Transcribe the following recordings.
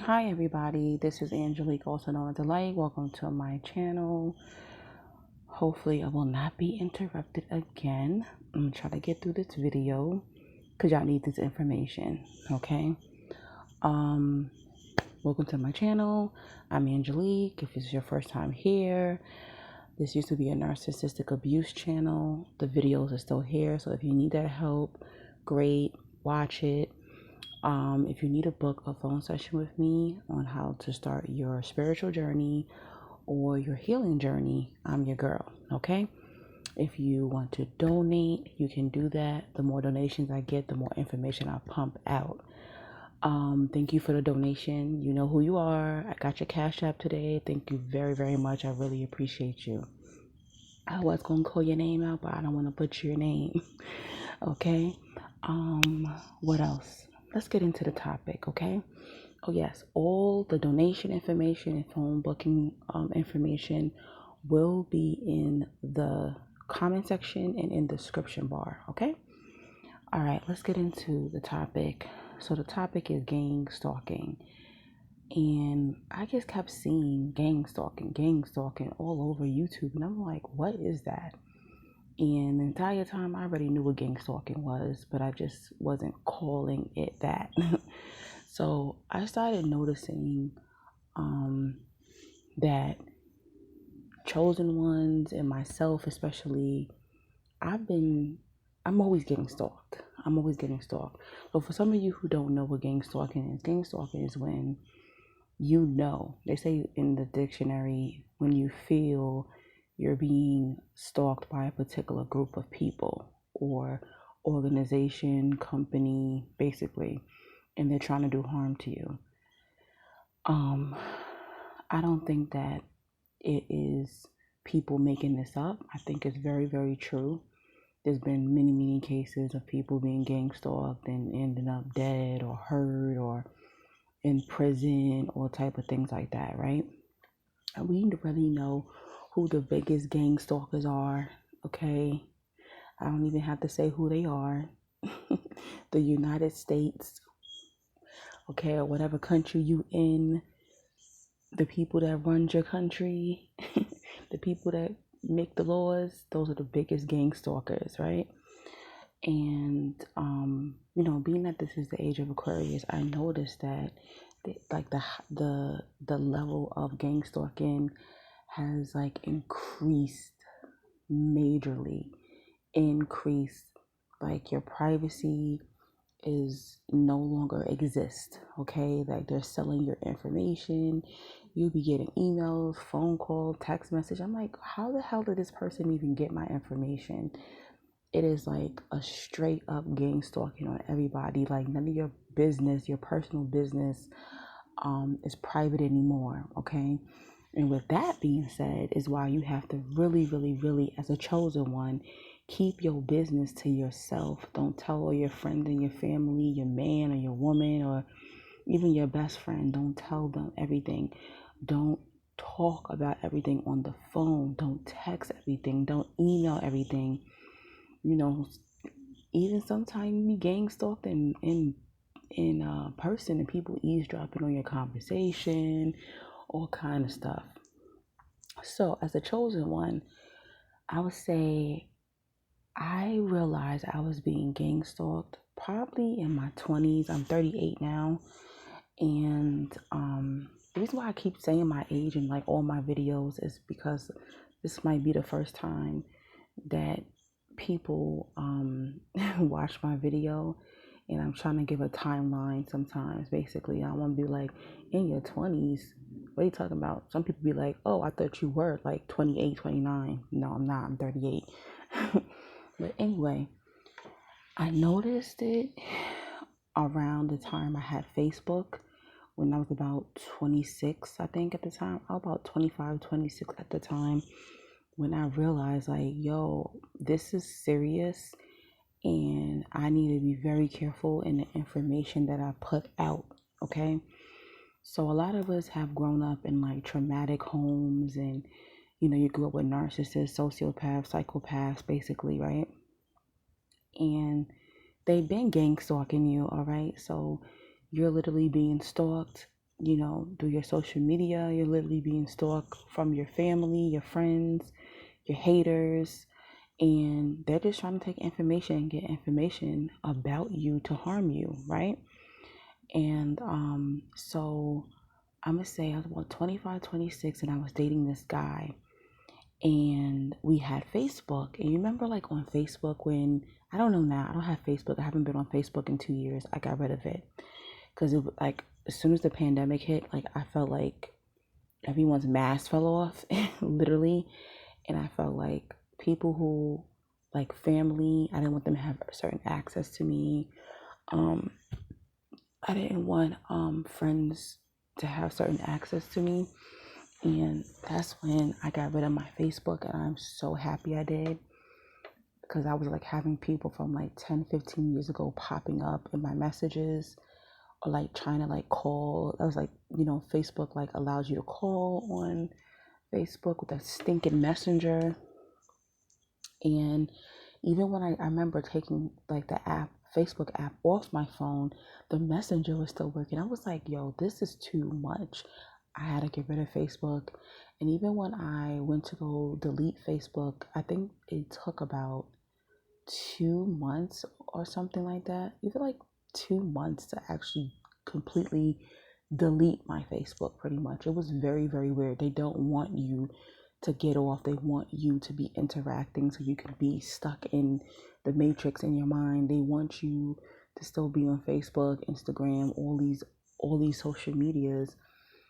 Hi everybody, this is Angelique, also known as Delight. Welcome to my channel. Hopefully I will not be interrupted again. I'm gonna try to get through this video because y'all need this information, okay? Um, Welcome to my channel. I'm Angelique. If it's your first time here, this used to be a narcissistic abuse channel. The videos are still here, so if you need that help, great, watch it. If you need a book, a phone session with me on how to start your spiritual journey or your healing journey, I'm your girl, okay? If you want to donate, you can do that. The more donations I get, the more information I pump out. Thank you for the donation. You know who you are. I got your Cash App today. Thank you very, very much. I really appreciate you. I was gonna call your name out, but I don't want to butcher your name. Okay. What else? Let's get into the topic, okay? Oh yes, all the donation information and phone booking information will be in the comment section and in the description bar, okay? All right, let's get into the topic. So the topic is gang stalking. And I just kept seeing gang stalking all over YouTube. And I'm like, what is that? And the entire time I already knew what gang stalking was, but I just wasn't calling it that. So I started noticing that chosen ones and myself especially, I'm always getting stalked. I'm always getting stalked. So for some of you who don't know what gang stalking is when they say in the dictionary, when you feel you're being stalked by a particular group of people or organization, company, basically, and they're trying to do harm to you. I don't think that it is people making this up. I think it's very, very true. There's been many, many cases of people being gang stalked and ending up dead or hurt or in prison or type of things like that, right? And we really know who the biggest gang stalkers are, okay? I don't even have to say who they are. The United States, okay, or whatever country you in, the people that run your country, the people that make the laws, those are the biggest gang stalkers, right? And being that this is the age of Aquarius, I noticed that the level of gang stalking has like increased majorly, increased. Like your privacy is no longer exist, okay? Like they're selling your information. You'll be getting emails, phone call, text message. I'm like, how the hell did this person even get my information? It is like a straight up gang stalking on everybody. Like none of your business, your personal business, is private anymore, okay? And with that being said, is why you have to really, really, really, as a chosen one, keep your business to yourself. Don't tell all your friends and your family, your man or your woman, or even your best friend. Don't tell them everything. Don't talk about everything on the phone. Don't text everything. Don't email everything. You know, even sometimes you be gang stalked in person and people eavesdropping on your conversation, all kind of stuff. So as a chosen one, I would say I realized I was being gang stalked probably in my 20s. I'm 38 now. And the reason why I keep saying my age in like all my videos is because this might be the first time that people watch my video, and I'm trying to give a timeline sometimes. Basically, I want to be like, in your 20s, what are you talking about? Some people be like, oh, I thought you were like 28, 29. No, I'm not. I'm 38. But anyway, I noticed it around the time I had Facebook when I was about 26, I think at the time. I was about 25, 26 at the time when I realized like, yo, this is serious and I need to be very careful in the information that I put out, okay? So a lot of us have grown up in like traumatic homes and you grew up with narcissists, sociopaths, psychopaths, basically, right? And they've been gang stalking you, all right? So you're literally being stalked do your social media. You're literally being stalked from your family, your friends, your haters, and they're just trying to take information and get information about you to harm you, right? And so I'm gonna say I was about 25, 26, and I was dating this guy, and we had Facebook. And you remember, like, on Facebook, when I don't know now, I don't have Facebook. I haven't been on Facebook in 2 years. I got rid of it because it was like as soon as the pandemic hit, like I felt like everyone's mask fell off, literally, and I felt like people who, like, family, I didn't want them to have certain access to me. Um, I didn't want friends to have certain access to me. And that's when I got rid of my Facebook, and I'm so happy I did, because I was like having people from like 10, 15 years ago popping up in my messages, or like trying to like call. I was like, Facebook like allows you to call on Facebook with that stinking messenger. And even when I remember taking like the app, Facebook app off my phone, the messenger was still working. I was like, yo, this is too much. I had to get rid of Facebook. And even when I went to go delete Facebook, I think it took about 2 months or something like that. Even like 2 months to actually completely delete my Facebook, pretty much. It was very, very weird. They don't want you to get off. They want you to be interacting so you can be stuck in the matrix in your mind. They want you to still be on Facebook, Instagram, all these social medias,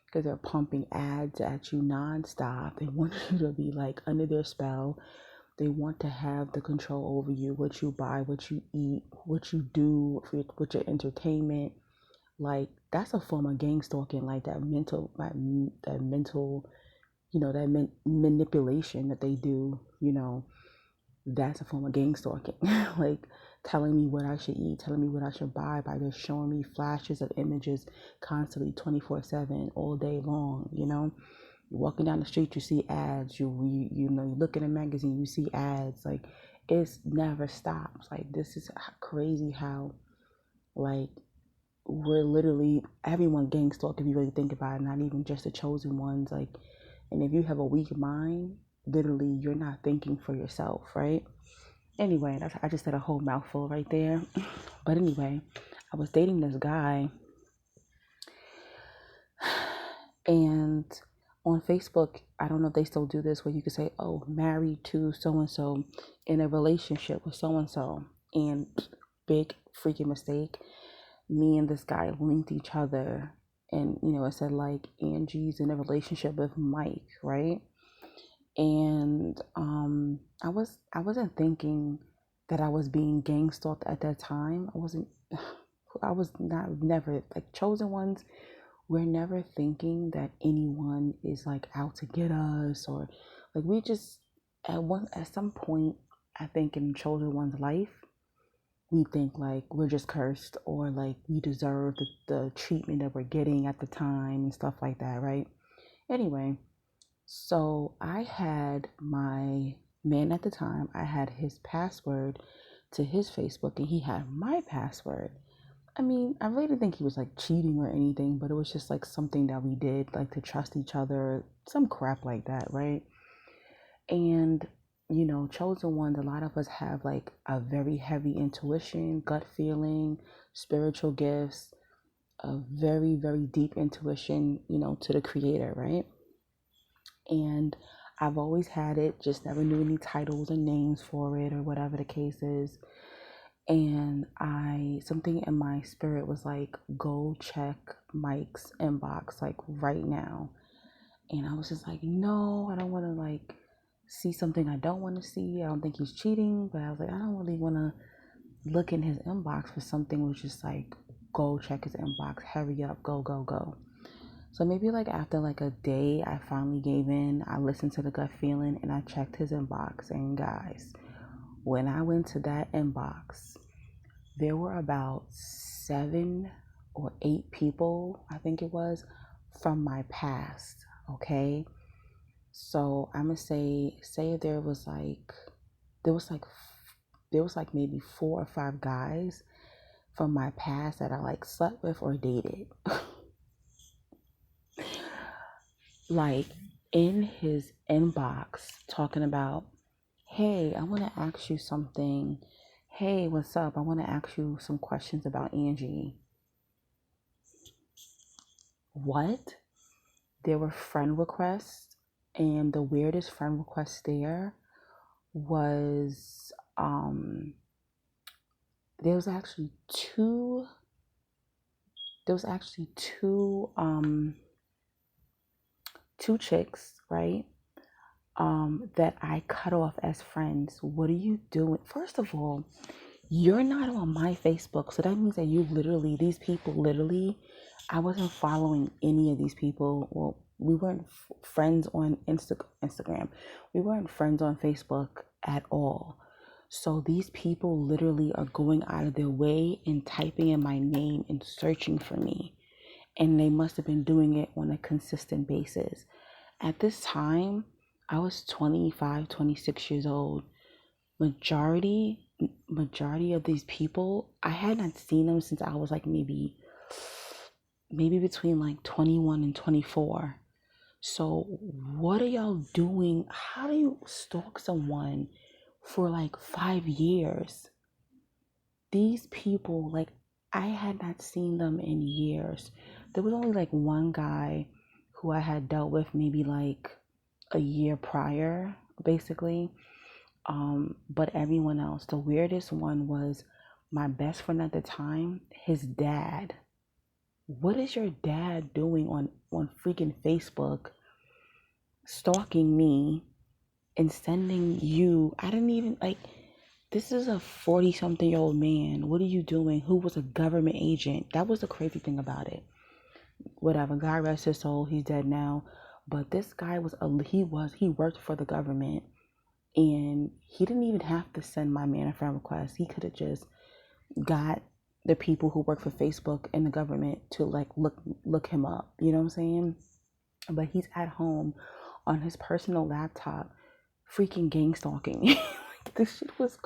because they're pumping ads at you nonstop. They want you to be like under their spell. They want to have the control over you, what you buy, what you eat, what you do with your entertainment. Like, that's a form of gang stalking, like that mental, manipulation that they do. That's a form of gang stalking. Like, telling me what I should eat, telling me what I should buy by just showing me flashes of images constantly, 24/7, all day long. You're walking down the street, you see ads. You look in a magazine, you see ads. Like, it's never stops. Like, this is crazy how, like, we're literally everyone gang stalk, if you really think about it, not even just the chosen ones. Like, and if you have a weak mind, literally you're not thinking for yourself, right? Anyway, I just said a whole mouthful right there. But anyway, I was dating this guy, and on Facebook, I don't know if they still do this, where you could say, oh, married to so and so, in a relationship with so and so. And big freaking mistake, me and this guy linked each other, and it said like Angie's in a relationship with Mike, right? And I wasn't thinking that I was being gang stalked at that time. I was not never like chosen ones. We're never thinking that anyone is like out to get us, or like we just at some point, I think, in chosen one's life, we think like we're just cursed, or like we deserve the treatment that we're getting at the time and stuff like that, right? Anyway, so I had my man at the time, I had his password to his Facebook, and he had my password. I mean, I really didn't think he was like cheating or anything, but it was just like something that we did, like to trust each other, some crap like that, right? And chosen ones, a lot of us have like a very heavy intuition, gut feeling, spiritual gifts, a very, very deep intuition, to the creator, right? And I've always had it, just never knew any titles and names for it, or whatever the case is. And something in my spirit was like, go check Mike's inbox like right now. And I was just like, no, I don't want to like see something I don't want to see. I don't think he's cheating, but I was like, I don't really want to look in his inbox for something which is like, go check his inbox, hurry up, go, go, go. So maybe like after like a day, I finally gave in. I listened to the gut feeling, and I checked his inbox. And guys, when I went to that inbox, there were about 7 or 8 people, I think it was, from my past. Okay. So I'm gonna say there was like there was like maybe 4 or 5 guys from my past that I like slept with or dated. like in his inbox talking about, hey, I want to ask you something. Hey, what's up? I want to ask you some questions about Angie. What? There were friend requests, and the weirdest friend request was there was actually two there was actually two chicks, right? That I cut off as friends. What are you doing? First of all, you're not on my Facebook, so that means that these people literally, I wasn't following any of these people. Well, we weren't friends on Instagram. We weren't friends on Facebook at all. So these people literally are going out of their way and typing in my name and searching for me. And they must have been doing it on a consistent basis. At this time, I was 25, 26 years old. Majority of these people, I had not seen them since I was like maybe between like 21 and 24. So what are y'all doing? How do you stalk someone for like 5 years? These people, like, I had not seen them in years. There was only like one guy who I had dealt with maybe like a year prior, basically. But everyone else, the weirdest one was my best friend at the time, his dad. What is your dad doing on freaking Facebook, stalking me and sending you? I didn't even like. This is a 40-something-year-old man. What are you doing? Who was a government agent? That was the crazy thing about it. Whatever. God rest his soul. He's dead now. But this guy he worked for the government. And he didn't even have to send my man a friend request. He could have just got the people who work for Facebook and the government to like look him up. You know what I'm saying? But he's at home on his personal laptop, freaking gang stalking. Like, this shit was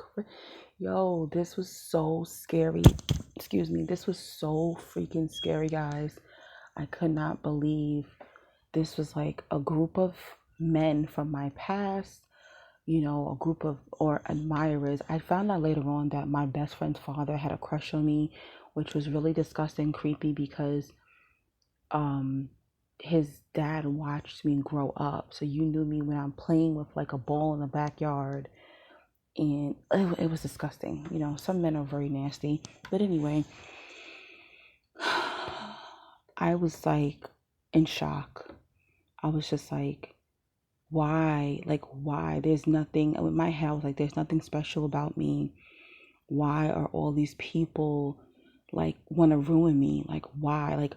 yo. This was so scary. Excuse me. This was so freaking scary, guys. I could not believe this was like a group of men from my past, a group of or admirers. I found out later on that my best friend's father had a crush on me, which was really disgusting, creepy, because his dad watched me grow up. So you knew me when I'm playing with like a ball in the backyard, and it was disgusting. Some men are very nasty. But anyway, I was like in shock. I was just like, why? Like, why? There's nothing with my house. Like, there's nothing special about me. Why are all these people like want to ruin me? Like, why? Like,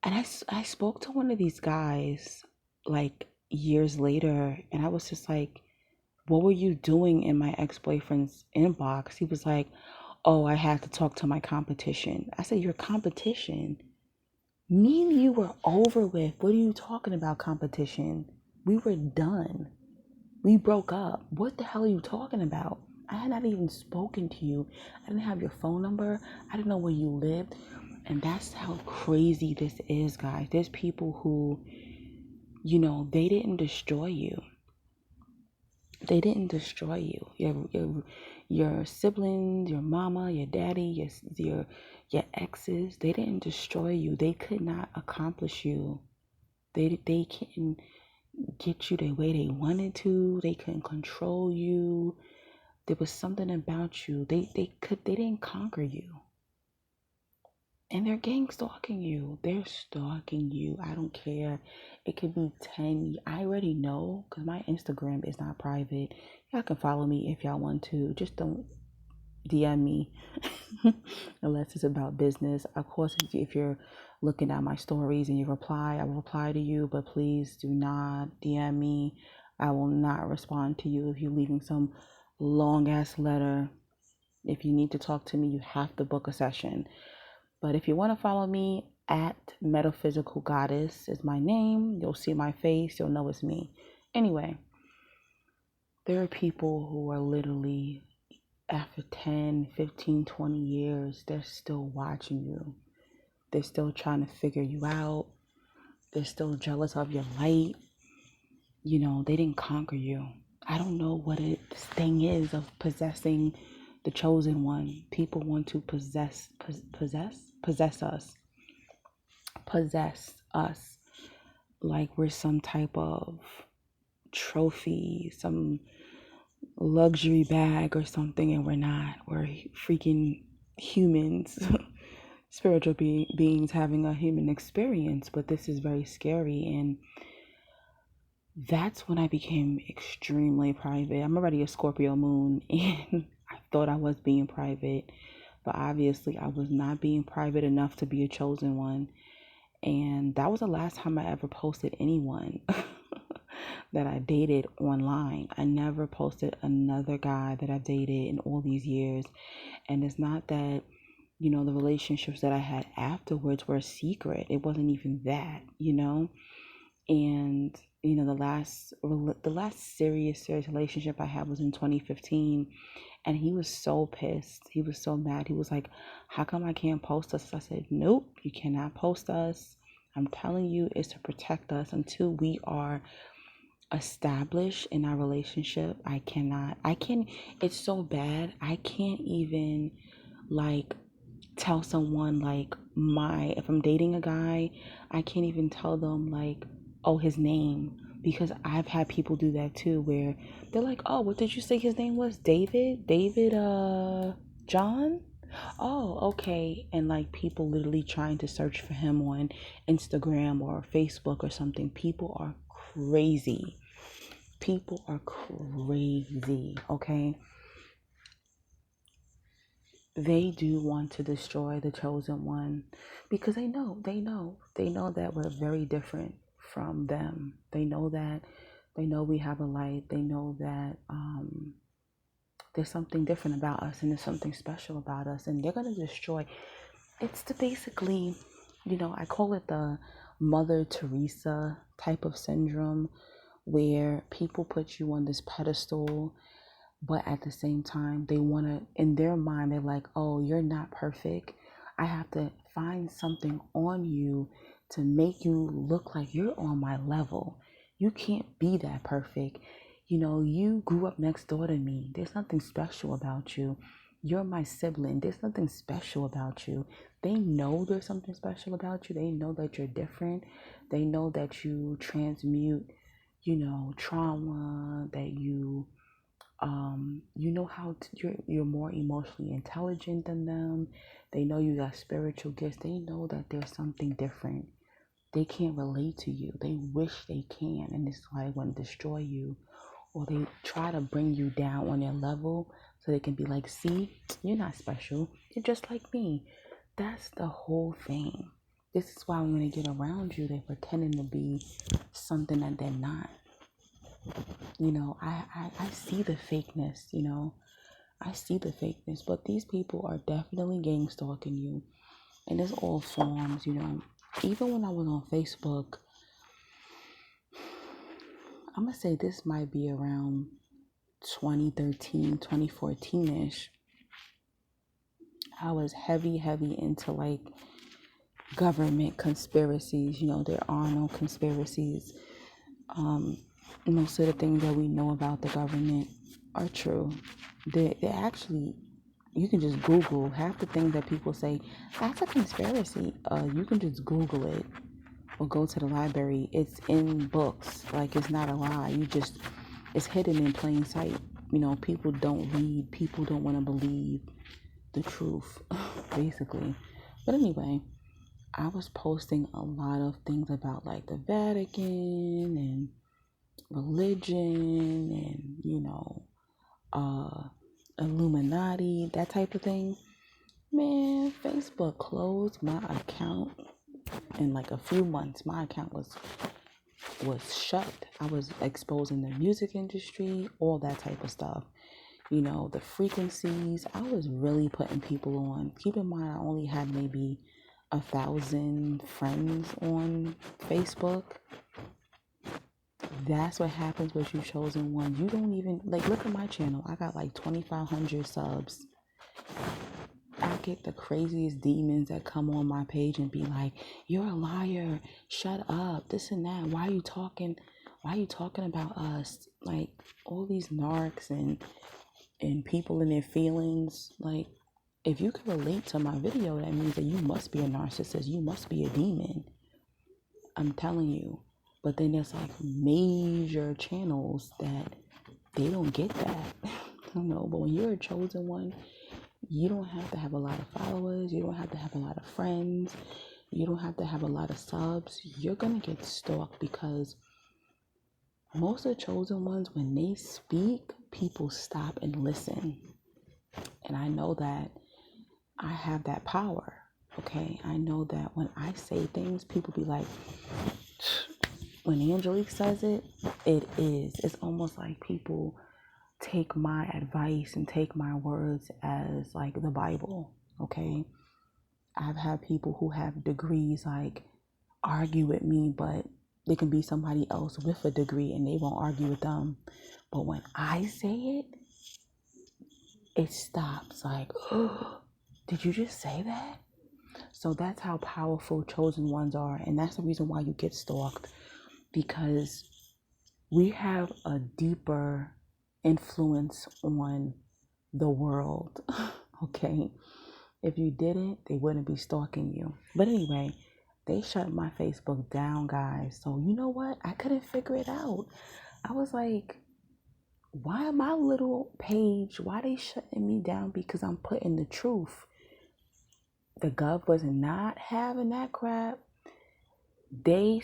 and I spoke to one of these guys like years later, and I was just like, what were you doing in my ex-boyfriend's inbox? He was like, oh, I had to talk to my competition. I said, your competition? Me and you were over with. What are you talking about, competition? We were done. We broke up. What the hell are you talking about? I had not even spoken to you. I didn't have your phone number. I didn't know where you lived. And that's how crazy this is, guys. There's people who, they didn't destroy you. They didn't destroy you. Your siblings, your mama, your daddy, your exes, they didn't destroy you. They could not accomplish you. They couldn't get you the way they wanted to. They couldn't control you. There was something about you. They didn't conquer you. And they're gang stalking you. They're stalking you. I don't care. It could be 10. I already know because my Instagram is not private. Y'all can follow me if y'all want to. Just don't DM me unless it's about business. Of course, if you're looking at my stories and you reply, I will reply to you. But please do not DM me. I will not respond to you if you're leaving some long ass letter. If you need to talk to me, you have to book a session. But if you want to follow me, at Metaphysical Goddess is my name. You'll see my face. You'll know it's me. Anyway, there are people who are literally, after 10, 15, 20 years, they're still watching you. They're still trying to figure you out. They're still jealous of your light. You know, they didn't conquer you. I don't know what this thing is of possessing the chosen one. People want to possess us like we're some type of trophy, some luxury bag or something, and we're not. We're freaking humans, spiritual beings having a human experience. But this is very scary, and that's when I became extremely private. I'm already a Scorpio moon, and I thought I was being private, but obviously I was not being private enough to be a chosen one. And that was the last time I ever posted anyone that I dated online. I never posted another guy that I dated in all these years. And it's not that, you know, the relationships that I had afterwards were a secret. It wasn't even that, you know. And you know, the last serious relationship I had was in 2015, and he was so pissed. He was so mad. He was like, "How come I can't post us?" I said, "Nope, you cannot post us. I'm telling you, it's to protect us until we are established in our relationship. I can. It's so bad. I can't even like tell someone like if I'm dating a guy, I can't even tell them like, oh, his name, because I've had people do that too, where they're like, oh, what did you say his name was? David John? Oh, okay. And like people literally trying to search for him on Instagram or Facebook or something. People are crazy. Okay? They do want to destroy the chosen one because they know that we're very different from them. They know we have a light. They know that there's something different about us and there's something special about us, and they're going to destroy. It's the basically, you know, I call it the Mother Teresa type of syndrome, where people put you on this pedestal, but at the same time they want to, in their mind, they're like, oh, you're not perfect. I have to find something on you to make you look like you're on my level. You can't be that perfect. You know, you grew up next door to me. There's nothing special about you. You're my sibling. There's nothing special about you. They know there's something special about you. They know that you're different. They know that you transmute, you know, trauma, that you know how you're more emotionally intelligent than them. They know you got spiritual gifts. They know that there's something different. They can't relate to you. They wish they can, and it's why they want to destroy you, or they try to bring you down on their level so they can be like, see, you're not special. You're just like me. That's the whole thing. This is why when they get around you, they're pretending to be something that they're not. You know, I see the fakeness, you know. I see the fakeness, but these people are definitely gang stalking you. And it's all forms, you know. Even when I was on Facebook, I'm going to say this might be around 2013, 2014-ish. I was heavy into like government conspiracies. You know, there are no conspiracies. Most of the things that we know about the government are true. They actually, you can just Google half the things that people say that's a conspiracy. You can just Google it or go to the library. It's in books. Like, it's not a lie. It's hidden in plain sight. You know, people don't read. People don't want to believe the truth, basically. But anyway, I was posting a lot of things about like the Vatican and religion and, you know, Illuminati, that type of thing. Man, Facebook closed my account in like a few months. My account was shut. I was exposing the music industry, all that type of stuff. You know, the frequencies. I was really putting people on. Keep in mind, I only had maybe 1,000 friends on Facebook. That's what happens with you chosen one. You don't even, like, look at my channel. I got like 2,500 subs. get the craziest demons that come on my page and be like, "You're a liar. Shut up. This and that. Why are you talking? Why are you talking about us?" Like all these narcs and people in their feelings. Like, if you can relate to my video, that means that you must be a narcissist. You must be a demon. I'm telling you. But then there's like major channels that they don't get that. I don't know. But when you're a chosen one, you don't have to have a lot of followers. You don't have to have a lot of friends. You don't have to have a lot of subs. You're going to get stalked because most of the chosen ones, when they speak, people stop and listen. And I know that I have that power. Okay. I know that when I say things, people be like, when Angelique says it, it is. It's almost like people take my advice and take my words as like the Bible. Okay. I've had people who have degrees like argue with me, but they can be somebody else with a degree and they won't argue with them. But when I say it, it stops. Like, oh, did you just say that? So that's how powerful chosen ones are. And that's the reason why you get stalked, because we have a deeper influence on the world. Okay. If you didn't, they wouldn't be stalking you. But anyway, they shut my Facebook down, guys. So you know what? I couldn't figure it out. I was like, why my little page, why they shutting me down? Because I'm putting the truth. The gov was not having that crap. They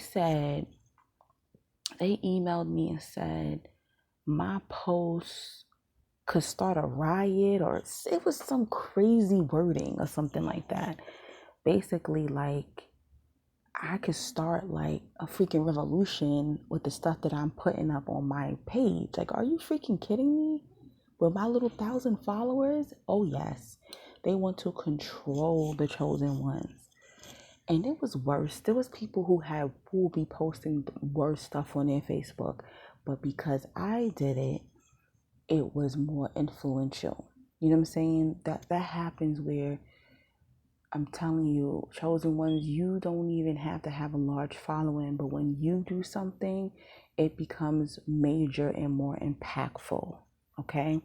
emailed me and said my post could start a riot, or it was some crazy wording or something like that. Basically, like, I could start like a freaking revolution with the stuff that I'm putting up on my page. Like, are you freaking kidding me? With my little 1,000 followers? Oh yes. They want to control the chosen ones. And it was worse. There was people who will be posting worse stuff on their Facebook. But because I did it, it was more influential. You know what I'm saying? That happens where, I'm telling you, chosen ones, you don't even have to have a large following, but when you do something, it becomes major and more impactful. Okay.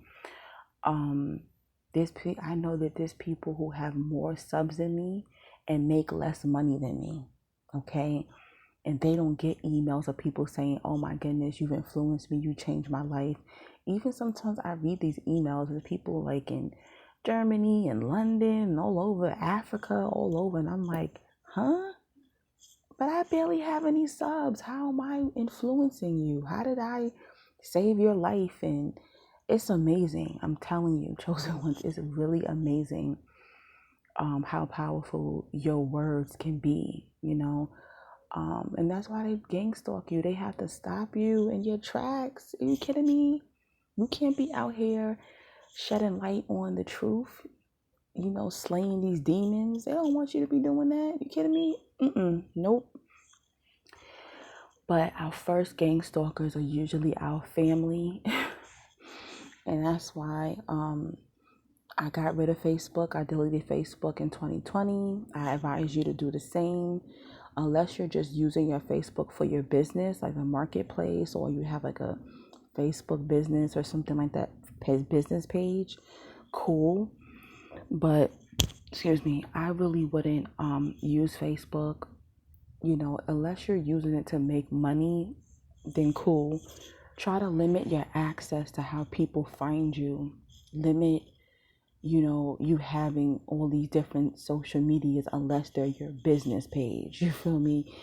I know that there's people who have more subs than me and make less money than me. Okay. And they don't get emails of people saying, "Oh my goodness, you've influenced me, you changed my life." Even sometimes I read these emails with people like in Germany and London and all over Africa, all over, and I'm like, huh? But I barely have any subs. How am I influencing you? How did I save your life? And it's amazing. I'm telling you, chosen ones, is really amazing. How powerful your words can be, you know. And that's why they gang stalk you. They have to stop you in your tracks. Are you kidding me? You can't be out here shedding light on the truth, you know, slaying these demons. They don't want you to be doing that. You kidding me? Nope. But our first gang stalkers are usually our family. And that's why I got rid of Facebook. I deleted Facebook in 2020. I advise you to do the same. Unless you're just using your Facebook for your business, like a marketplace, or you have like a Facebook business or something like that, business page, cool. But excuse me, I really wouldn't use Facebook, you know, unless you're using it to make money, then cool. Try to limit your access to how people find you. Limit, you know, you having all these different social medias unless they're your business page. You feel me?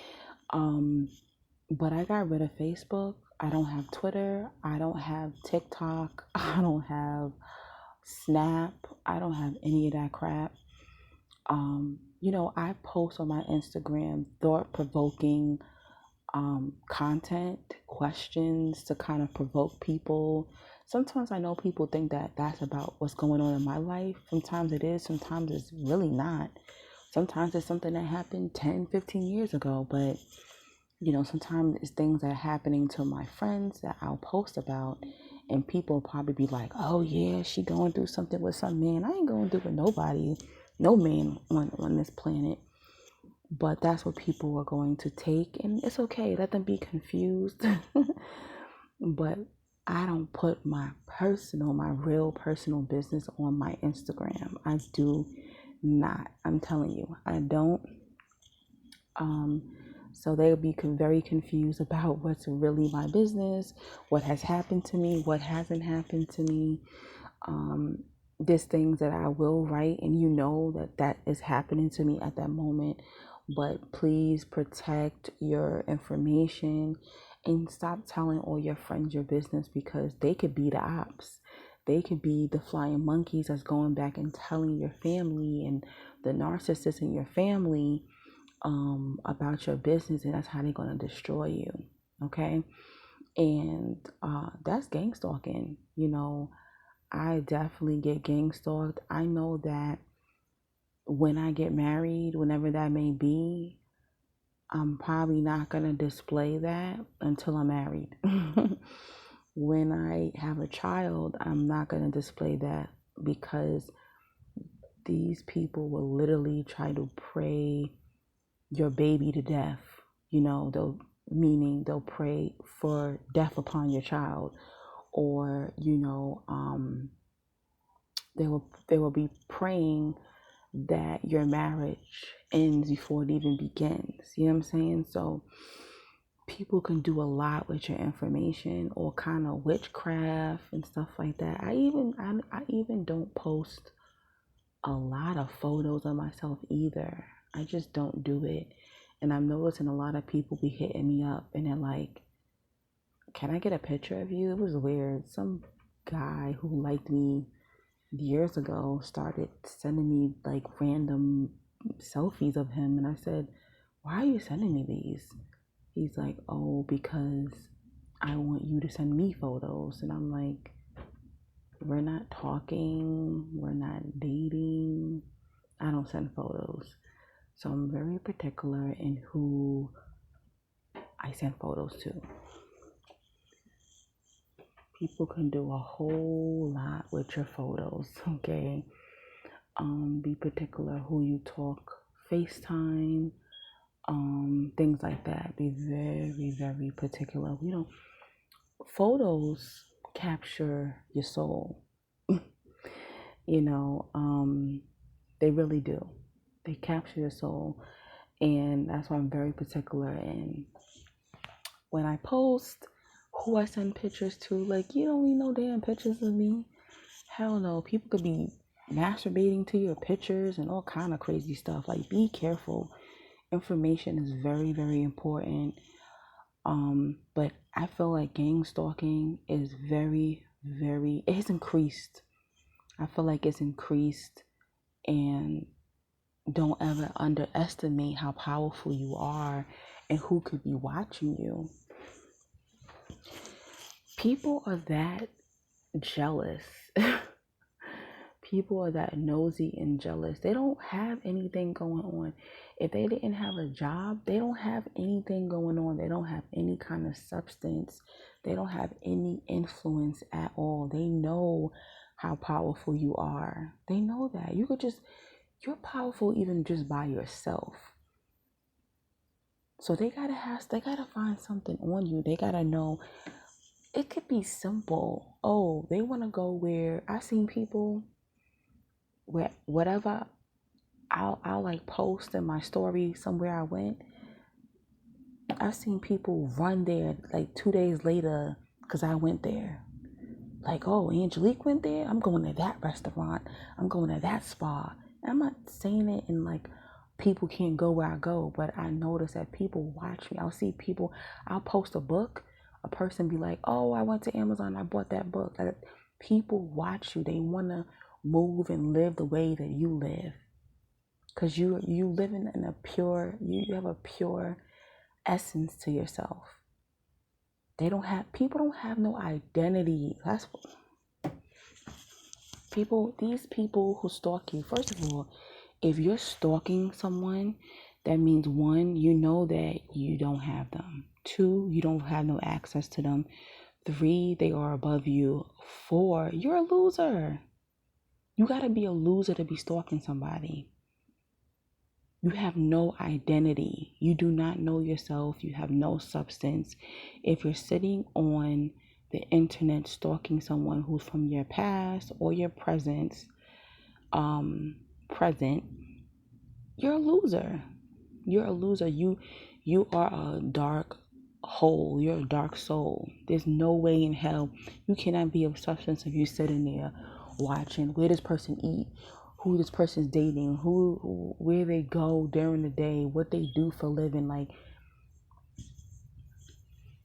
But I got rid of Facebook. I don't have Twitter. I don't have TikTok. I don't have Snap. I don't have any of that crap. You know, I post on my Instagram thought-provoking content, questions to kind of provoke people. Sometimes I know people think that that's about what's going on in my life. Sometimes it is. Sometimes it's really not. Sometimes it's something that happened 10, 15 years ago. But, you know, sometimes it's things that are happening to my friends that I'll post about. And people probably be like, "Oh yeah, she going through something with some man." I ain't going through with nobody. no man on this planet. But that's what people are going to take, and it's okay. Let them be confused. But I don't put my real personal business on my Instagram. I do not. I'm telling you, I don't. So they'll be very confused about what's really my business, what has happened to me, what hasn't happened to me. There's things that I will write, and that is happening to me at that moment. But please protect your information and stop telling all your friends your business, because they could be the ops. They could be the flying monkeys that's going back and telling your family and the narcissists in your family about your business, and that's how they're going to destroy you. Okay. And that's gang stalking. I definitely get gang stalked. I know that when I get married, whenever that may be, I'm probably not going to display that until I'm married. When I have a child, I'm not going to display that, because these people will literally try to pray your baby to death. They'll pray for death upon your child, or they will be praying that your marriage ends before it even begins. You know what I'm saying? So people can do a lot with your information, or kind of witchcraft and stuff like that. I even don't post a lot of photos of myself either. I just don't do it. And I'm noticing a lot of people be hitting me up, and they're like, can I get a picture of you? It was weird. Some guy who liked me years ago started sending me like random selfies of him, and I said, why are you sending me these? He's like, oh, because I want you to send me photos. And I'm like, we're not talking, we're not dating, I don't send photos. So I'm very particular in who I send photos to. People can do a whole lot with your photos, okay? Be particular who you talk, FaceTime, things like that. Be very, very particular. Photos capture your soul. They really do. They capture your soul. And that's why I'm very particular in when I post, who I send pictures to. Like, you don't need no damn pictures of me. Hell no. People could be masturbating to your pictures and all kind of crazy stuff. Like, be careful. Information is very, very important. But I feel like gang stalking is very, very, it has increased. I feel like it's increased, and don't ever underestimate how powerful you are and who could be watching you. People are that jealous. People are that nosy and jealous. They don't have anything going on. If they didn't have a job, they don't have anything going on. They don't have any kind of substance. They don't have any influence at all. They know how powerful you are. They know that. You're powerful even just by yourself. So they gotta find something on you. They gotta know. It could be simple. Oh, they want to go where I seen people where whatever I'll like post in my story somewhere I went. I've seen people run there like 2 days later because I went there. Like, oh, Angelique went there. I'm going to that restaurant. I'm going to that spa. And I'm not saying it in like people can't go where I go, but I notice that people watch me. I'll post a book. A person be like, oh, I went to Amazon. I bought that book. Like, people watch you. They want to move and live the way that you live. Because you live in a pure, you have a pure essence to yourself. People don't have no identity. These people who stalk you, first of all, if you're stalking someone, that means 1, you know that you don't have them. 2, you don't have no access to them. 3, they are above you. 4, you're a loser. You got to be a loser to be stalking somebody. You have no identity. You do not know yourself. You have no substance. If you're sitting on the internet stalking someone who's from your past or your present, present, you're a loser. You're a loser. You are a dark hole. You're a dark soul. There's no way in hell you cannot be of substance if you're sitting there watching where this person eat, who this person's dating, where they go during the day, what they do for a living. Like,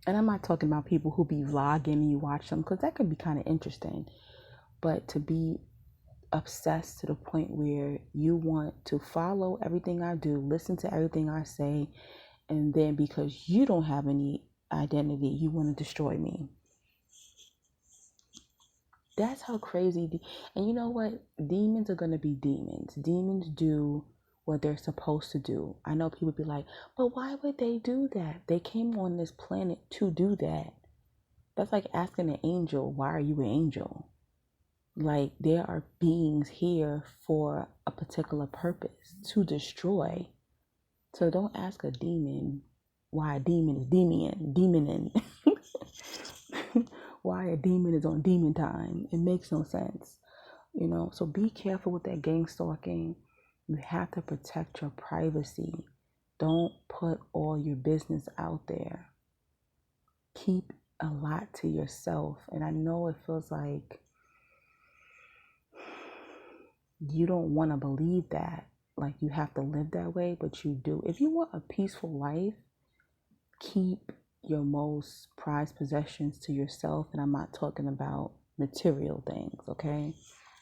and I'm not talking about people who be vlogging and you watch them, because that could be kind of interesting. But to be obsessed to the point where you want to follow everything I do, listen to everything I say, and then because you don't have any identity, you want to destroy me. That's how crazy. And you know what? Demons are going to be demons. Demons do what they're supposed to do. I know people be like, but why would they do that? They came on this planet to do that. That's like asking an angel, why are you an angel? Like, there are beings here for a particular purpose, to destroy. So don't ask a demon why a demon is demoning. Why a demon is on demon time. It makes no sense. So be careful with that gang stalking. You have to protect your privacy. Don't put all your business out there. Keep a lot to yourself. And I know it feels like you don't want to believe that, like you have to live that way, but you do. If you want a peaceful life, keep your most prized possessions to yourself. And I'm not talking about material things, okay?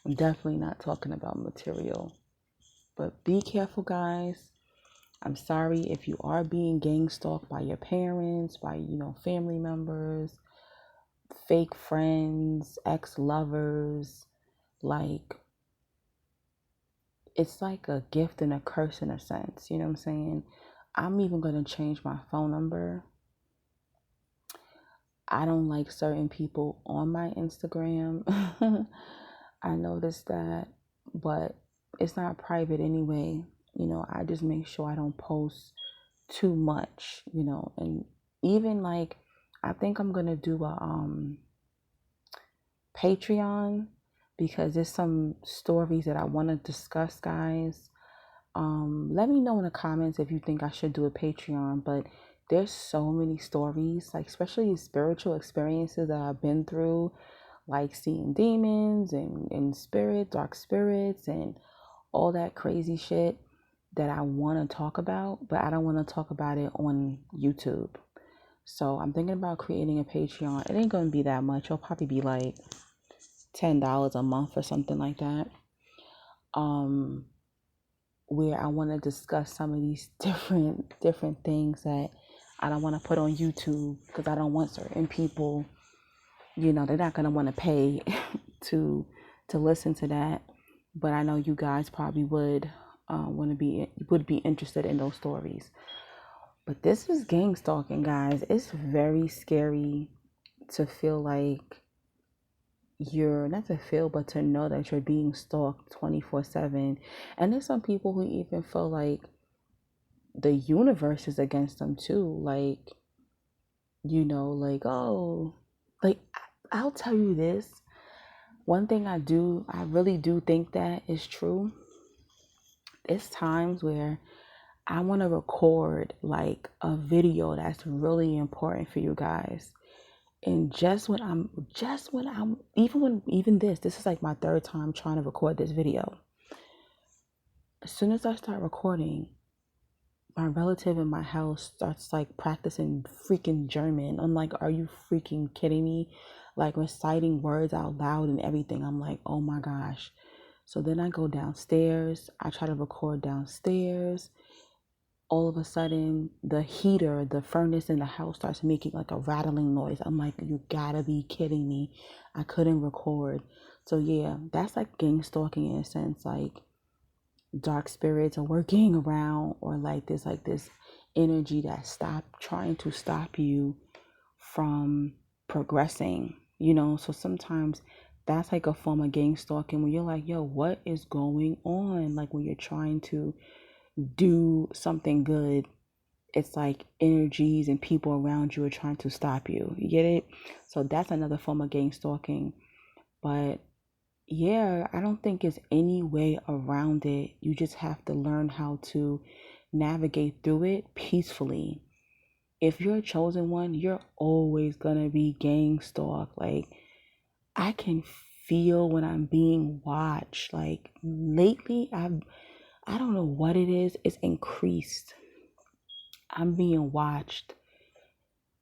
I'm definitely not talking about material. But be careful, guys. I'm sorry if you are being gang stalked by your parents, by, family members, fake friends, ex-lovers. Like, it's like a gift and a curse in a sense. You know what I'm saying? I'm even going to change my phone number. I don't like certain people on my Instagram. I noticed that, but it's not private anyway. I just make sure I don't post too much, and even like, I think I'm going to do a Patreon, because there's some stories that I want to discuss, guys. Let me know in the comments if you think I should do a Patreon. But there's so many stories, like especially spiritual experiences that I've been through, like seeing demons and dark spirits and all that crazy shit that I want to talk about, but I don't want to talk about it on YouTube. So I'm thinking about creating a Patreon. It ain't going to be that much. It'll probably be like $10 a month or something like that. Where I want to discuss some of these different things that I don't want to put on YouTube, because I don't want certain people, they're not going to want to pay to listen to that. But I know you guys probably would be interested in those stories. But this is gang stalking, guys. It's very scary to feel like you're not to feel, but to know that you're being stalked 24/7. And there's some people who even feel like the universe is against them too. Like, like, oh, like, I'll tell you this. One thing I really do think that is true. It's times where I want to record like a video that's really important for you guys. And even this is like my third time trying to record this video. As soon as I start recording, my relative in my house starts like practicing freaking German. I'm like, are you freaking kidding me? Like reciting words out loud and everything. I'm like, oh my gosh. So then I go downstairs. I try to record downstairs. All of a sudden, the furnace in the house starts making like a rattling noise. I'm like, you gotta be kidding me. I couldn't record. So yeah, that's like gang stalking in a sense. Like, dark spirits are working around, or like this energy that trying to stop you from progressing. So sometimes That's like a form of gang stalking when you're like, yo, what is going on? Like when you're trying to do something good, it's like energies and people around you are trying to stop you. You get it? So that's another form of gang stalking. But yeah, I don't think there's any way around it. You just have to learn how to navigate through it peacefully. If you're a chosen one, you're always gonna be gang stalked. Like I can feel when I'm being watched. Like lately, I don't know what it is. It's increased. I'm being watched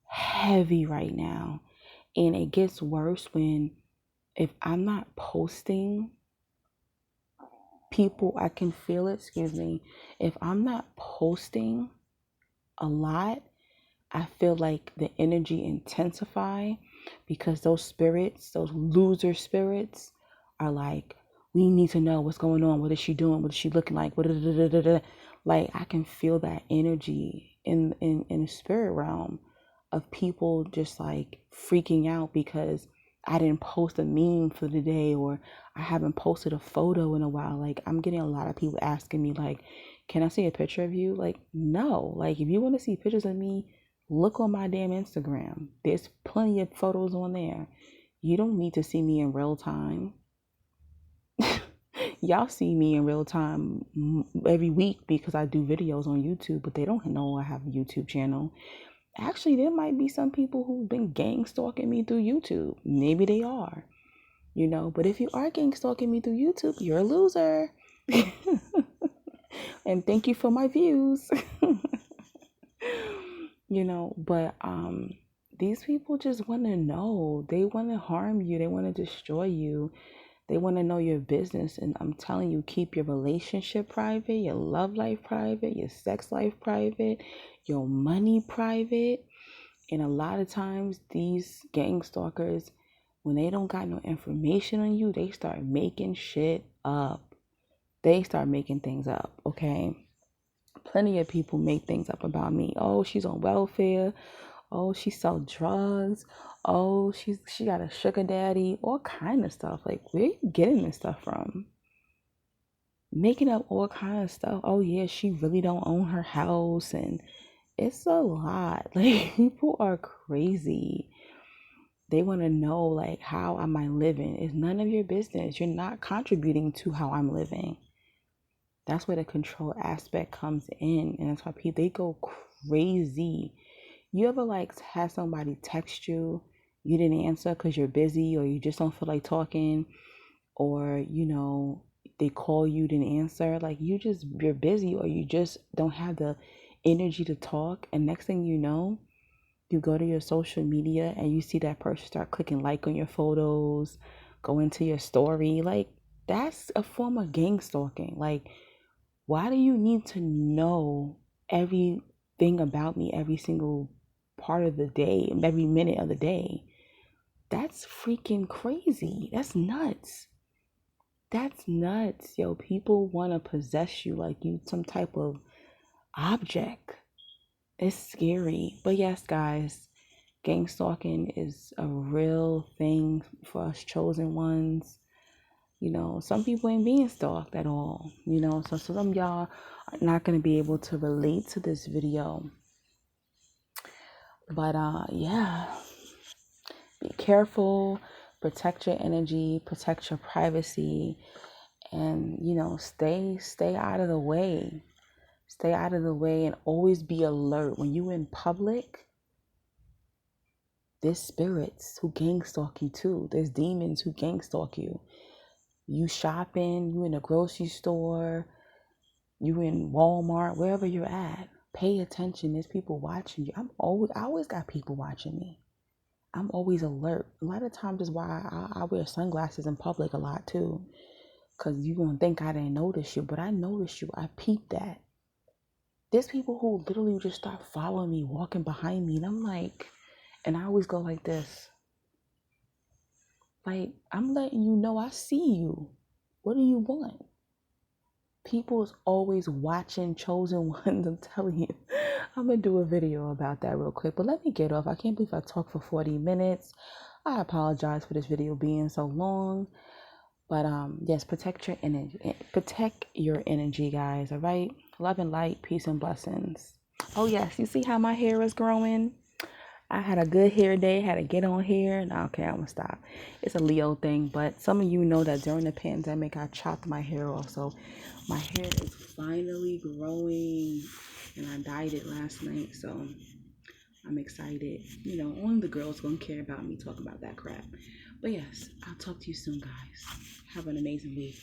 heavy right now, and it gets worse when if I'm not posting, people I can feel it. Excuse me. If I'm not posting a lot, I feel like the energy intensify because those spirits, those loser spirits, are like, we need to know what's going on. What is she doing? What is she looking like? Like I can feel that energy in the spirit realm of people just like freaking out because I didn't post a meme for the day or I haven't posted a photo in a while. Like I'm getting a lot of people asking me like, can I see a picture of you? Like, no. Like if you want to see pictures of me, look on my damn Instagram. There's plenty of photos on there. You don't need to see me in real time. Y'all see me in real time every week because I do videos on YouTube, but they don't know I have a YouTube channel. Actually, there might be some people who've been gang stalking me through YouTube. Maybe they are, but if you are gang stalking me through YouTube, you're a loser. And thank you for my views. But these people just want to know. They want to harm you. They want to destroy you. They want to know your business. And I'm telling you, keep your relationship private, your love life private, your sex life private, your money private. And a lot of times these gang stalkers, when they don't got no information on you, they start making shit up. They start making things up, okay? Plenty of people make things up about me. Oh, she's on welfare. Oh, she sell drugs. Oh, she got a sugar daddy. All kind of stuff. Like, where are you getting this stuff from? Making up all kind of stuff. Oh yeah, she really don't own her house, and it's a lot. Like people are crazy. They want to know like how am I living? It's none of your business. You're not contributing to how I'm living. That's where the control aspect comes in, and that's why people they go crazy. You ever like have somebody text you, you didn't answer because you're busy or you just don't feel like talking, or they call you didn't answer, like you're busy or you just don't have the energy to talk, and next thing you know, you go to your social media and you see that person start clicking like on your photos, go into your story. Like that's a form of gang stalking. Like why do you need to know everything about me every single part of the day, every minute of the day? That's freaking crazy. That's nuts. That's nuts. Yo, people want to possess you like you some type of object. It's scary. But yes, guys, gang stalking is a real thing for us chosen ones. Some people ain't being stalked at all. So some of y'all are not going to be able to relate to this video. But yeah, be careful, protect your energy, protect your privacy, and stay out of the way. Stay out of the way and always be alert. When you in public, there's spirits who gang stalk you too. There's demons who gang stalk you. You shopping, you in a grocery store, you in Walmart, wherever you're at. Pay attention. There's people watching you. I always got people watching me. I'm always alert. A lot of times is why I wear sunglasses in public a lot too. Because you're going to think I didn't notice you, but I noticed you. I peeped that. There's people who literally just start following me, walking behind me. And I'm like, and I always go like this. Like, I'm letting you know I see you. What do you want? People is always watching chosen ones. I'm telling you. I'm going to do a video about that real quick. But let me get off. I can't believe I talked for 40 minutes. I apologize for this video being so long. But yes, protect your energy. Protect your energy, guys. All right. Love and light, peace and blessings. Oh yes, you see how my hair is growing? I had a good hair day, had to get on here. No, okay, I'm gonna stop. It's a Leo thing, but some of you know that during the pandemic I chopped my hair off. So my hair is finally growing and I dyed it last night. So I'm excited. You know, only the girls gonna care about me talking about that crap. But yes, I'll talk to you soon, guys. Have an amazing week.